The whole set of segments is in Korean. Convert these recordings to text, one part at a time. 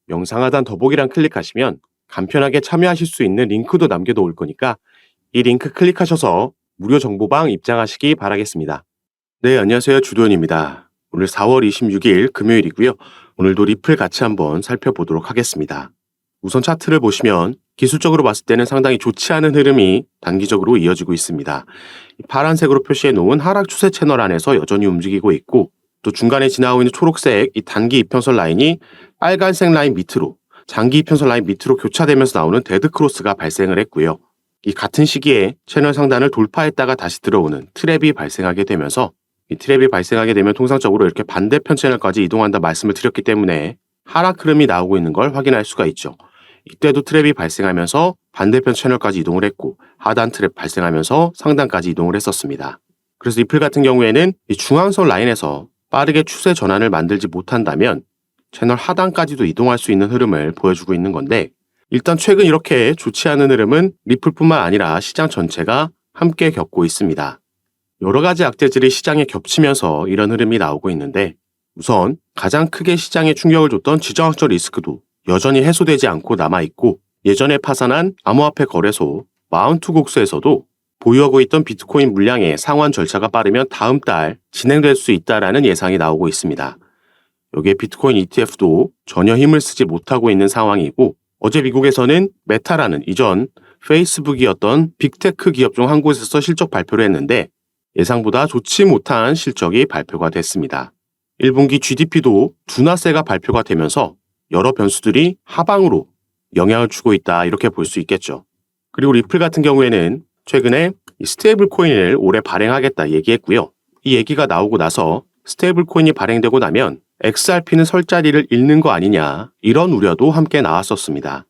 영상 하단 더보기란 클릭하시면 간편하게 참여하실 수 있는 링크도 남겨놓을 거니까 이 링크 클릭하셔서 무료 정보방 입장하시기 바라겠습니다. 네, 안녕하세요. 주도현입니다. 오늘 4월 26일 금요일이고요. 오늘도 리플 같이 한번 살펴보도록 하겠습니다. 우선 차트를 보시면 기술적으로 봤을 때는 상당히 좋지 않은 흐름이 단기적으로 이어지고 있습니다. 파란색으로 표시해 놓은 하락 추세 채널 안에서 여전히 움직이고 있고, 또 중간에 지나고 있는 초록색 이 단기 이평선 라인이 빨간색 라인 밑으로, 장기 이평선 라인 밑으로 교차되면서 나오는 데드 크로스가 발생을 했고요. 이 같은 시기에 채널 상단을 돌파했다가 다시 들어오는 트랩이 발생하게 되면서, 이 트랩이 발생하게 되면 통상적으로 이렇게 반대편 채널까지 이동한다 말씀을 드렸기 때문에 하락 흐름이 나오고 있는 걸 확인할 수가 있죠. 이때도 트랩이 발생하면서 반대편 채널까지 이동을 했고, 하단 트랩 발생하면서 상단까지 이동을 했었습니다. 그래서 리플 같은 경우에는 이 중앙선 라인에서 빠르게 추세 전환을 만들지 못한다면 채널 하단까지도 이동할 수 있는 흐름을 보여주고 있는 건데, 일단 최근 이렇게 좋지 않은 흐름은 리플뿐만 아니라 시장 전체가 함께 겪고 있습니다. 여러 가지 악재들이 시장에 겹치면서 이런 흐름이 나오고 있는데, 우선 가장 크게 시장에 충격을 줬던 지정학적 리스크도 여전히 해소되지 않고 남아있고, 예전에 파산한 암호화폐 거래소 마운트 곡스에서도 보유하고 있던 비트코인 물량의 상환 절차가 빠르면 다음 달 진행될 수 있다라는 예상이 나오고 있습니다. 여기에 비트코인 ETF도 전혀 힘을 쓰지 못하고 있는 상황이고, 어제 미국에서는 메타라는 이전 페이스북이었던 빅테크 기업 중 한 곳에서 실적 발표를 했는데 예상보다 좋지 못한 실적이 발표가 됐습니다. 1분기 GDP도 둔화세가 발표가 되면서 여러 변수들이 하방으로 영향을 주고 있다, 이렇게 볼 수 있겠죠. 그리고 리플 같은 경우에는 최근에 스테이블 코인을 올해 발행하겠다 얘기했고요. 이 얘기가 나오고 나서 스테이블 코인이 발행되고 나면 XRP는 설 자리를 잃는 거 아니냐, 이런 우려도 함께 나왔었습니다.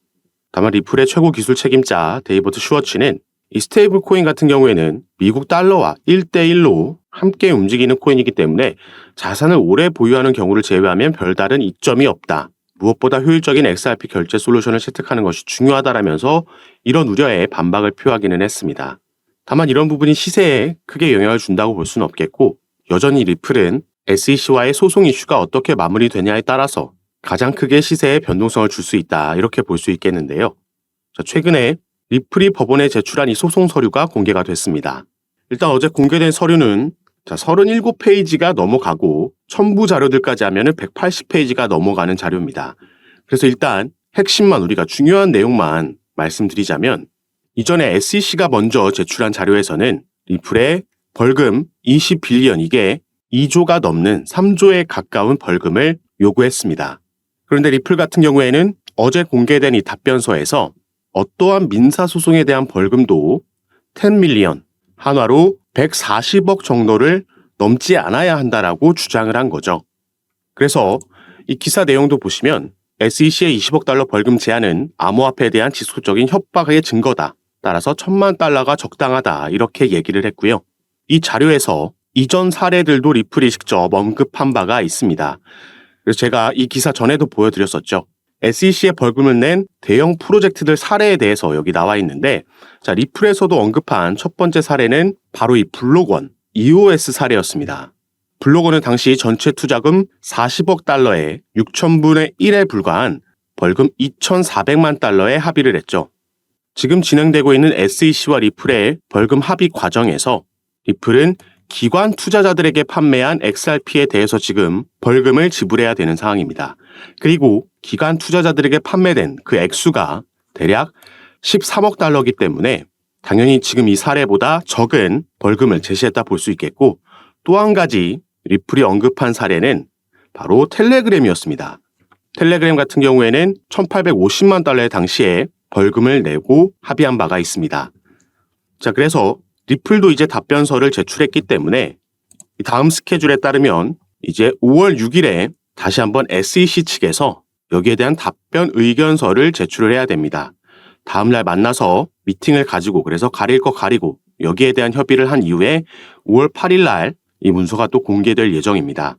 다만 리플의 최고 기술 책임자 데이버드 슈워츠는 이 스테이블 코인 같은 경우에는 미국 달러와 1대1로 함께 움직이는 코인이기 때문에 자산을 오래 보유하는 경우를 제외하면 별다른 이점이 없다. 무엇보다 효율적인 XRP 결제 솔루션을 채택하는 것이 중요하다라면서 이런 우려에 반박을 표하기는 했습니다. 다만 이런 부분이 시세에 크게 영향을 준다고 볼 수는 없겠고, 여전히 리플은 SEC와의 소송 이슈가 어떻게 마무리되냐에 따라서 가장 크게 시세에 변동성을 줄 수 있다, 이렇게 볼 수 있겠는데요. 최근에 리플이 법원에 제출한 이 소송 서류가 공개가 됐습니다. 일단 어제 공개된 서류는 37페이지가 넘어가고 첨부 자료들까지 하면 180페이지가 넘어가는 자료입니다. 그래서 일단 핵심만, 우리가 중요한 내용만 말씀드리자면, 이전에 SEC가 먼저 제출한 자료에서는 리플의 벌금 20빌리언, 이게 2조가 넘는 3조에 가까운 벌금을 요구했습니다. 그런데 리플 같은 경우에는 어제 공개된 이 답변서에서 어떠한 민사소송에 대한 벌금도 10밀리언, 한화로 140억 정도를 넘지 않아야 한다라고 주장을 한 거죠. 그래서 이 기사 내용도 보시면 SEC의 20억 달러 벌금 제한은 암호화폐에 대한 지속적인 협박의 증거다. 따라서 1,000만 달러가 적당하다, 이렇게 얘기를 했고요. 이 자료에서 이전 사례들도 리플이 직접 언급한 바가 있습니다. 그래서 제가 이 기사 전에도 보여드렸었죠. SEC의 벌금을 낸 대형 프로젝트들 사례에 대해서 여기 나와 있는데, 리플에서도 언급한 첫 번째 사례는 바로 이 블록원 EOS 사례였습니다. 블록원은 당시 전체 투자금 40억 달러에 6천분의 1에 불과한 벌금 2,400만 달러에 합의를 했죠. 지금 진행되고 있는 SEC와 리플의 벌금 합의 과정에서 리플은 기관 투자자들에게 판매한 XRP에 대해서 지금 벌금을 지불해야 되는 상황입니다. 그리고 기관 투자자들에게 판매된 그 액수가 대략 13억 달러이기 때문에 당연히 지금 이 사례보다 적은 벌금을 제시했다 볼 수 있겠고, 또 한 가지 리플이 언급한 사례는 바로 텔레그램이었습니다. 텔레그램 같은 경우에는 1,850만 달러의 당시에 벌금을 내고 합의한 바가 있습니다. 그래서 리플도 이제 답변서를 제출했기 때문에 다음 스케줄에 따르면 이제 5월 6일에 다시 한번 SEC 측에서 여기에 대한 답변 의견서를 제출을 해야 됩니다. 다음날 만나서 미팅을 가지고, 그래서 가릴 거 가리고 여기에 대한 협의를 한 이후에 5월 8일 날 이 문서가 또 공개될 예정입니다.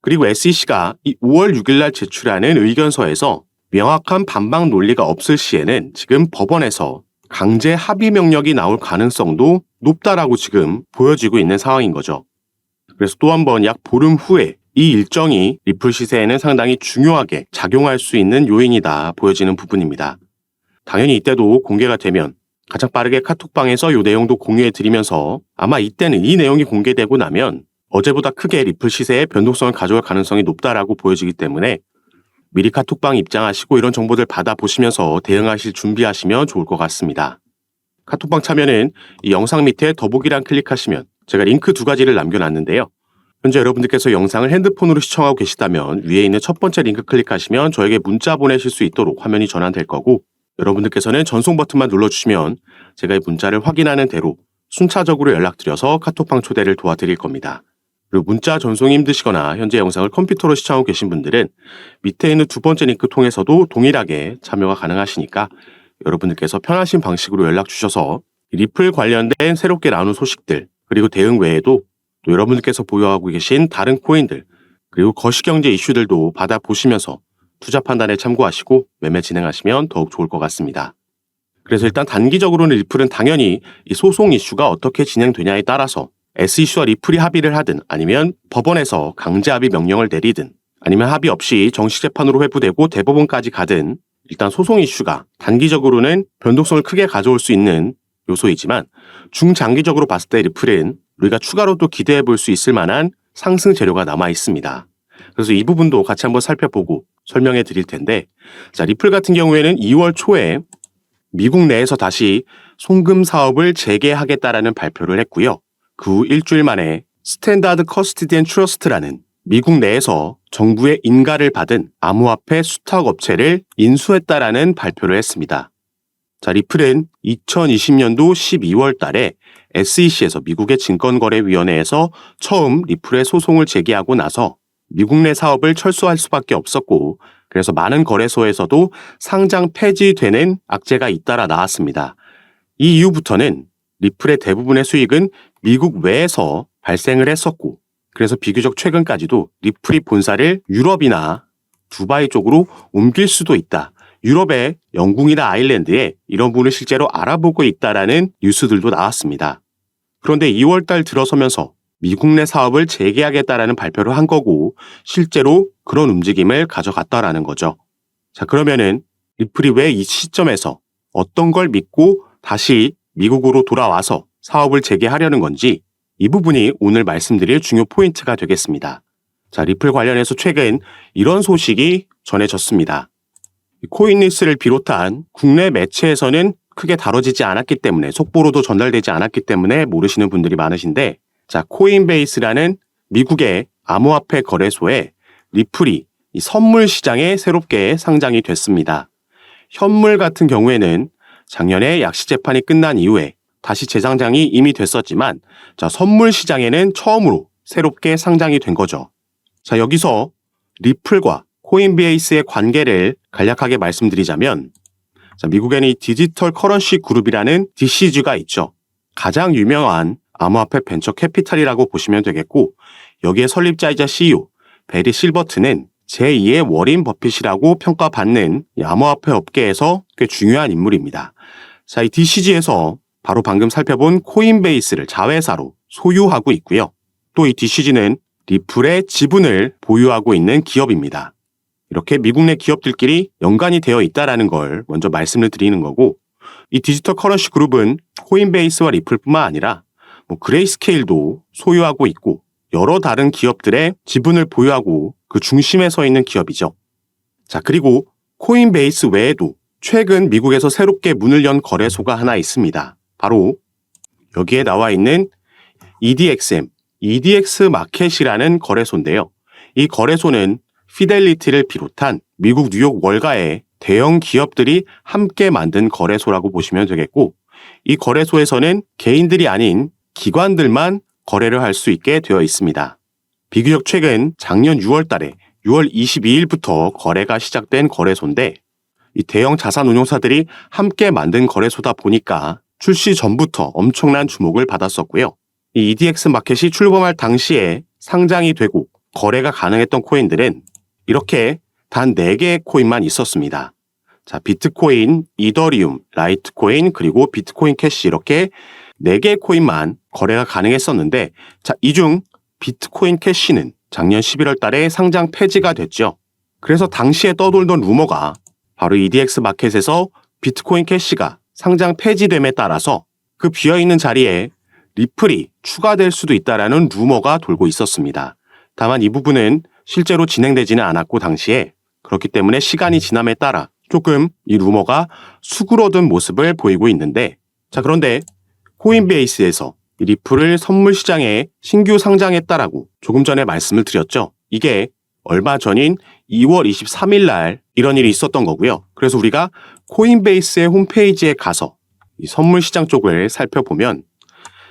그리고 SEC가 이 5월 6일 날 제출하는 의견서에서 명확한 반박 논리가 없을 시에는 지금 법원에서 강제 합의 명령이 나올 가능성도 높다라고 지금 보여지고 있는 상황인 거죠. 그래서 또 한 번 약 보름 후에 이 일정이 리플 시세에는 상당히 중요하게 작용할 수 있는 요인이다 보여지는 부분입니다. 당연히 이때도 공개가 되면 가장 빠르게 카톡방에서 이 내용도 공유해 드리면서 아마 이때는 이 내용이 공개되고 나면 어제보다 크게 리플 시세의 변동성을 가져올 가능성이 높다라고 보여지기 때문에 미리 카톡방 입장하시고 이런 정보들 받아보시면서 대응하실 준비하시면 좋을 것 같습니다. 카톡방 참여는 이 영상 밑에 더보기란 클릭하시면 제가 링크 2가지를 남겨놨는데요. 현재 여러분들께서 영상을 핸드폰으로 시청하고 계시다면 위에 있는 첫 번째 링크 클릭하시면 저에게 문자 보내실 수 있도록 화면이 전환될 거고, 여러분들께서는 전송 버튼만 눌러주시면 제가 이 문자를 확인하는 대로 순차적으로 연락드려서 카톡방 초대를 도와드릴 겁니다. 그리고 문자 전송이 힘드시거나 현재 영상을 컴퓨터로 시청하고 계신 분들은 밑에 있는 두 번째 링크 통해서도 동일하게 참여가 가능하시니까 여러분들께서 편하신 방식으로 연락 주셔서 리플 관련된 새롭게 나오는 소식들, 그리고 대응 외에도 또 여러분들께서 보유하고 계신 다른 코인들, 그리고 거시경제 이슈들도 받아보시면서 투자 판단에 참고하시고 매매 진행하시면 더욱 좋을 것 같습니다. 그래서 일단 단기적으로는 리플은 당연히 이 소송 이슈가 어떻게 진행되냐에 따라서 S이슈와 리플이 합의를 하든, 아니면 법원에서 강제 합의 명령을 내리든, 아니면 합의 없이 정식 재판으로 회부되고 대법원까지 가든, 일단 소송 이슈가 단기적으로는 변동성을 크게 가져올 수 있는 요소이지만 중장기적으로 봤을 때 리플은 우리가 추가로 또 기대해 볼 수 있을 만한 상승 재료가 남아 있습니다. 그래서 이 부분도 같이 한번 살펴보고 설명해 드릴 텐데, 자, 리플 같은 경우에는 2월 초에 미국 내에서 다시 송금 사업을 재개하겠다라는 발표를 했고요. 그 후 일주일 만에 스탠다드 커스티디언 트러스트라는 미국 내에서 정부의 인가를 받은 암호화폐 수탁 업체를 인수했다라는 발표를 했습니다. 자, 리플은 2020년도 12월 달에 SEC에서 미국의 증권거래위원회에서 처음 리플의 소송을 제기하고 나서 미국 내 사업을 철수할 수밖에 없었고, 그래서 많은 거래소에서도 상장 폐지되는 악재가 잇따라 나왔습니다. 이 이후부터는 리플의 대부분의 수익은 미국 외에서 발생을 했었고, 그래서 비교적 최근까지도 리플이 본사를 유럽이나 두바이 쪽으로 옮길 수도 있다, 유럽의 영국이나 아일랜드에 이런 부분을 실제로 알아보고 있다라는 뉴스들도 나왔습니다. 그런데 2월 달 들어서면서 미국 내 사업을 재개하겠다라는 발표를 한 거고, 실제로 그런 움직임을 가져갔다라는 거죠. 자, 그러면은 리플이 왜 이 시점에서 어떤 걸 믿고 다시 미국으로 돌아와서 사업을 재개하려는 건지, 이 부분이 오늘 말씀드릴 중요 포인트가 되겠습니다. 자, 리플 관련해서 최근 이런 소식이 전해졌습니다. 코인뉴스를 비롯한 국내 매체에서는 크게 다뤄지지 않았기 때문에, 속보로도 전달되지 않았기 때문에 모르시는 분들이 많으신데, 자, 코인베이스라는 미국의 암호화폐 거래소에 리플이 이 선물 시장에 새롭게 상장이 됐습니다. 현물 같은 경우에는 작년에 약식 재판이 끝난 이후에 다시 재상장이 이미 됐었지만, 자, 선물 시장에는 처음으로 새롭게 상장이 된 거죠. 자, 여기서 리플과 코인베이스의 관계를 간략하게 말씀드리자면, 자, 미국에는 이 디지털 커런시 그룹이라는 DCG가 있죠. 가장 유명한 암호화폐 벤처 캐피탈이라고 보시면 되겠고, 여기에 설립자이자 CEO 베리 실버트는 제2의 워린 버핏이라고 평가받는 이 암호화폐 업계에서 꽤 중요한 인물입니다. 자, 이 DCG에서 바로 방금 살펴본 코인베이스를 자회사로 소유하고 있고요. 또 이 DCG는 리플의 지분을 보유하고 있는 기업입니다. 이렇게 미국 내 기업들끼리 연관이 되어 있다는 걸 먼저 말씀을 드리는 거고, 이 디지털 커런시 그룹은 코인베이스와 리플뿐만 아니라 그레이스케일도 소유하고 있고, 여러 다른 기업들의 지분을 보유하고 그 중심에 서 있는 기업이죠. 자, 그리고 코인베이스 외에도 최근 미국에서 새롭게 문을 연 거래소가 하나 있습니다. 바로 여기에 나와 있는 EDXM, EDX 마켓이라는 거래소인데요. 이 거래소는 피델리티를 비롯한 미국 뉴욕 월가의 대형 기업들이 함께 만든 거래소라고 보시면 되겠고, 이 거래소에서는 개인들이 아닌 기관들만 거래를 할 수 있게 되어 있습니다. 비교적 최근 작년 6월 달에 6월 22일부터 거래가 시작된 거래소인데, 이 대형 자산 운용사들이 함께 만든 거래소다 보니까 출시 전부터 엄청난 주목을 받았었고요. 이 EDX 마켓이 출범할 당시에 상장이 되고 거래가 가능했던 코인들은 이렇게 단 4개의 코인만 있었습니다. 자, 비트코인, 이더리움, 라이트코인, 그리고 비트코인 캐시, 이렇게 4개의 코인만 거래가 가능했었는데, 자, 이 중 비트코인 캐시는 작년 11월 달에 상장 폐지가 됐죠. 그래서 당시에 떠돌던 루머가 바로 EDX 마켓에서 비트코인 캐시가 상장 폐지됨에 따라서 그 비어있는 자리에 리플이 추가될 수도 있다라는 루머가 돌고 있었습니다. 다만 이 부분은 실제로 진행되지는 않았고 당시에 그렇기 때문에 시간이 지남에 따라 조금 이 루머가 수그러든 모습을 보이고 있는데 자 그런데 코인베이스에서 이 리플을 선물 시장에 신규 상장했다라고 조금 전에 말씀을 드렸죠. 이게 얼마 전인 2월 23일 날 이런 일이 있었던 거고요. 그래서 우리가 코인베이스의 홈페이지에 가서 이 선물 시장 쪽을 살펴보면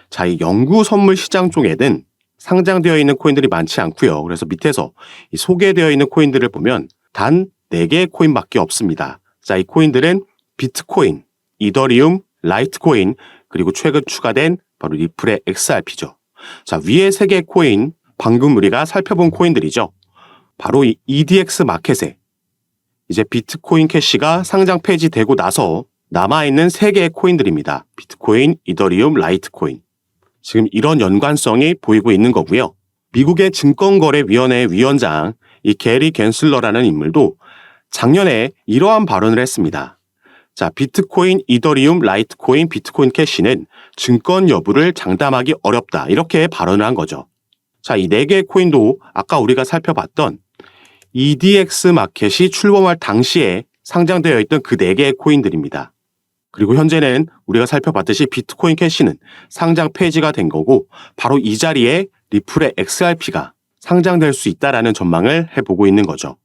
자, 이 영구 선물 시장 쪽에는 상장되어 있는 코인들이 많지 않고요. 그래서 밑에서 이 소개되어 있는 코인들을 보면 단 4개의 코인밖에 없습니다. 자, 이 코인들은 비트코인, 이더리움, 라이트코인, 그리고 최근 추가된 바로 리플의 XRP죠. 자, 위에 3개의 코인, 방금 우리가 살펴본 코인들이죠. 바로 이 EDX 마켓에 이제 비트코인 캐시가 상장 폐지되고 나서 남아있는 3개의 코인들입니다. 비트코인, 이더리움, 라이트코인. 지금 이런 연관성이 보이고 있는 거고요. 미국의 증권거래위원회 위원장 이 게리 갠슬러라는 인물도 작년에 이러한 발언을 했습니다. 자, 비트코인, 이더리움, 라이트코인, 비트코인 캐시는 증권 여부를 장담하기 어렵다. 이렇게 발언을 한 거죠. 자, 이 4개의 코인도 아까 우리가 살펴봤던 EDX 마켓이 출범할 당시에 상장되어 있던 그 4개의 코인들입니다. 그리고 현재는 우리가 살펴봤듯이 비트코인 캐시는 상장 폐지가 된 거고 바로 이 자리에 리플의 XRP가 상장될 수 있다라는 전망을 해보고 있는 거죠.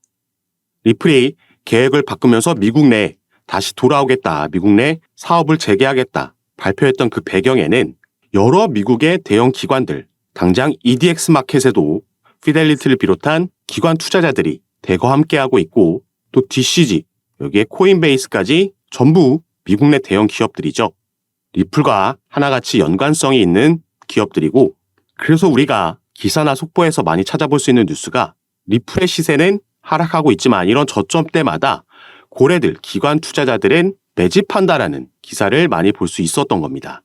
리플이 계획을 바꾸면서 미국 내 다시 돌아오겠다, 미국 내 사업을 재개하겠다 발표했던 그 배경에는 여러 미국의 대형 기관들, 당장 EDX 마켓에도 피델리티를 비롯한 기관 투자자들이 대거 함께하고 있고 또 DCG, 여기에 코인베이스까지 전부 미국 내 대형 기업들이죠. 리플과 하나같이 연관성이 있는 기업들이고 그래서 우리가 기사나 속보에서 많이 찾아볼 수 있는 뉴스가 리플의 시세는 하락하고 있지만 이런 저점대마다 고래들, 기관 투자자들은 매집한다라는 기사를 많이 볼 수 있었던 겁니다.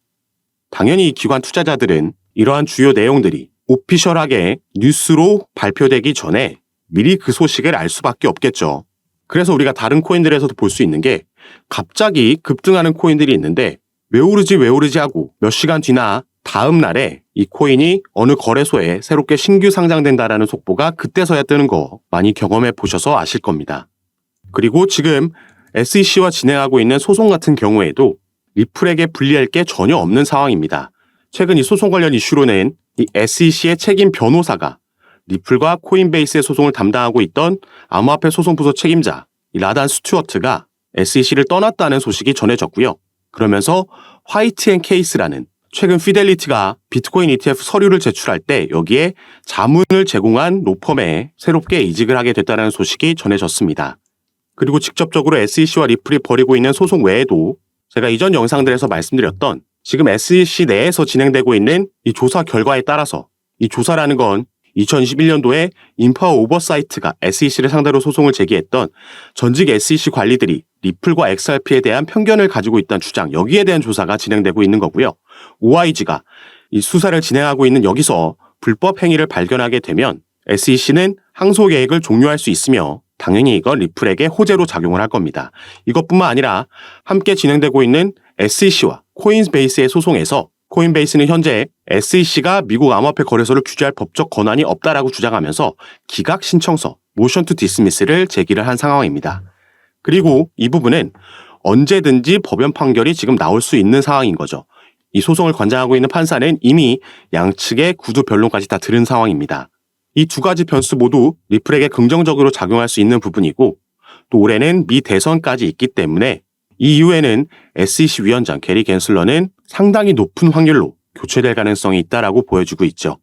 당연히 이 기관 투자자들은 이러한 주요 내용들이 오피셜하게 뉴스로 발표되기 전에 미리 그 소식을 알 수밖에 없겠죠. 그래서 우리가 다른 코인들에서도 볼 수 있는 게 갑자기 급등하는 코인들이 있는데 왜 오르지 하고 몇 시간 뒤나 다음 날에 이 코인이 어느 거래소에 새롭게 신규 상장된다라는 속보가 그때서야 뜨는 거 많이 경험해 보셔서 아실 겁니다. 그리고 지금 SEC와 진행하고 있는 소송 같은 경우에도 리플에게 불리할 게 전혀 없는 상황입니다. 최근 이 소송 관련 이슈로는 이 SEC의 책임 변호사가 리플과 코인베이스의 소송을 담당하고 있던 암호화폐 소송부서 책임자 이 라단 스튜어트가 SEC를 떠났다는 소식이 전해졌고요. 그러면서 화이트앤케이스라는 최근 피델리티가 비트코인 ETF 서류를 제출할 때 여기에 자문을 제공한 로펌에 새롭게 이직을 하게 됐다는 소식이 전해졌습니다. 그리고 직접적으로 SEC와 리플이 벌이고 있는 소송 외에도 제가 이전 영상들에서 말씀드렸던 지금 SEC 내에서 진행되고 있는 이 조사 결과에 따라서 이 조사라는 건 2021년도에 인파워 오버사이트가 SEC를 상대로 소송을 제기했던 전직 SEC 관리들이 리플과 XRP에 대한 편견을 가지고 있다는 주장, 여기에 대한 조사가 진행되고 있는 거고요. OIG가 이 수사를 진행하고 있는 여기서 불법 행위를 발견하게 되면 SEC는 항소 계획을 종료할 수 있으며 당연히 이건 리플에게 호재로 작용을 할 겁니다. 이것뿐만 아니라 함께 진행되고 있는 SEC와 코인베이스의 소송에서 코인베이스는 현재 SEC가 미국 암호화폐 거래소를 규제할 법적 권한이 없다라고 주장하면서 기각 신청서 모션 투 디스미스를 제기를 한 상황입니다. 그리고 이 부분은 언제든지 법원 판결이 지금 나올 수 있는 상황인 거죠. 이 소송을 관장하고 있는 판사는 이미 양측의 구두 변론까지 다 들은 상황입니다. 이 두 가지 변수 모두 리플에게 긍정적으로 작용할 수 있는 부분이고 또 올해는 미 대선까지 있기 때문에 이 이후에는 SEC 위원장 게리 갠슬러는 상당히 높은 확률로 교체될 가능성이 있다라고 보여지고 있죠.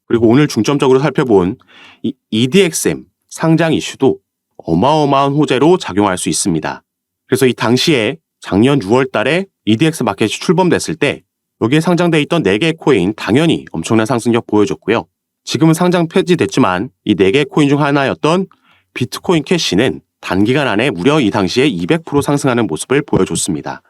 그리고 오늘 중점적으로 살펴본 이 EDXM 상장 이슈도 어마어마한 호재로 작용할 수 있습니다. 그래서 이 당시에 작년 6월 달에 EDX 마켓이 출범됐을 때 여기에 상장돼 있던 4개의 코인 당연히 엄청난 상승력 보여줬고요. 지금은 상장 폐지됐지만 이 4개의 코인 중 하나였던 비트코인 캐시는 단기간 안에 무려 이 당시에 200% 상승하는 모습을 보여줬습니다.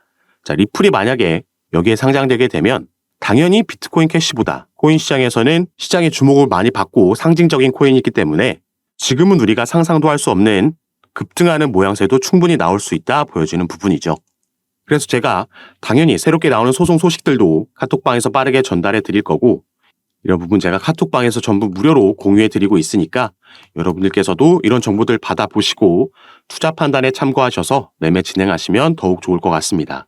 자, 리플이 만약에 여기에 상장되게 되면 당연히 비트코인 캐시보다 코인 시장에서는 시장의 주목을 많이 받고 상징적인 코인이기 때문에 지금은 우리가 상상도 할 수 없는 급등하는 모양새도 충분히 나올 수 있다 보여지는 부분이죠. 그래서 제가 당연히 새롭게 나오는 소송 소식들도 카톡방에서 빠르게 전달해 드릴 거고, 이런 부분 제가 카톡방에서 전부 무료로 공유해 드리고 있으니까 여러분들께서도 이런 정보들 받아보시고 투자 판단에 참고하셔서 매매 진행하시면 더욱 좋을 것 같습니다.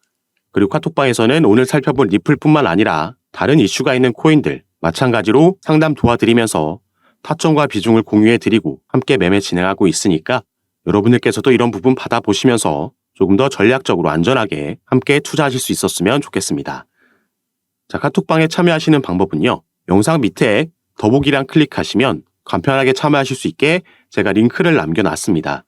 그리고 카톡방에서는 오늘 살펴본 리플뿐만 아니라 다른 이슈가 있는 코인들 마찬가지로 상담 도와드리면서 타점과 비중을 공유해 드리고 함께 매매 진행하고 있으니까 여러분들께서도 이런 부분 받아보시면서 조금 더 전략적으로 안전하게 함께 투자하실 수 있었으면 좋겠습니다. 자, 카톡방에 참여하시는 방법은요. 영상 밑에 더보기란 클릭하시면 간편하게 참여하실 수 있게 제가 링크를 남겨놨습니다.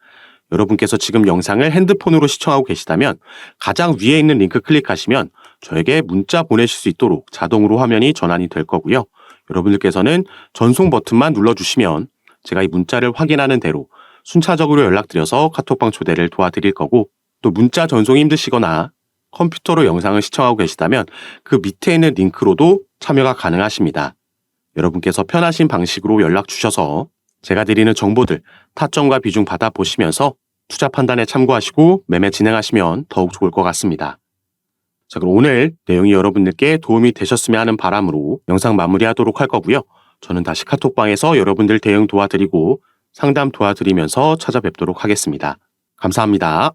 여러분께서 지금 영상을 핸드폰으로 시청하고 계시다면 가장 위에 있는 링크 클릭하시면 저에게 문자 보내실 수 있도록 자동으로 화면이 전환이 될 거고요. 여러분들께서는 전송 버튼만 눌러주시면 제가 이 문자를 확인하는 대로 순차적으로 연락드려서 카톡방 초대를 도와드릴 거고, 또 문자 전송이 힘드시거나 컴퓨터로 영상을 시청하고 계시다면 그 밑에 있는 링크로도 참여가 가능하십니다. 여러분께서 편하신 방식으로 연락 주셔서 제가 드리는 정보들 타점과 비중 받아보시면서 투자 판단에 참고하시고 매매 진행하시면 더욱 좋을 것 같습니다. 자, 그럼 오늘 내용이 여러분들께 도움이 되셨으면 하는 바람으로 영상 마무리하도록 할 거고요. 저는 다시 카톡방에서 여러분들 대응 도와드리고 상담 도와드리면서 찾아뵙도록 하겠습니다. 감사합니다.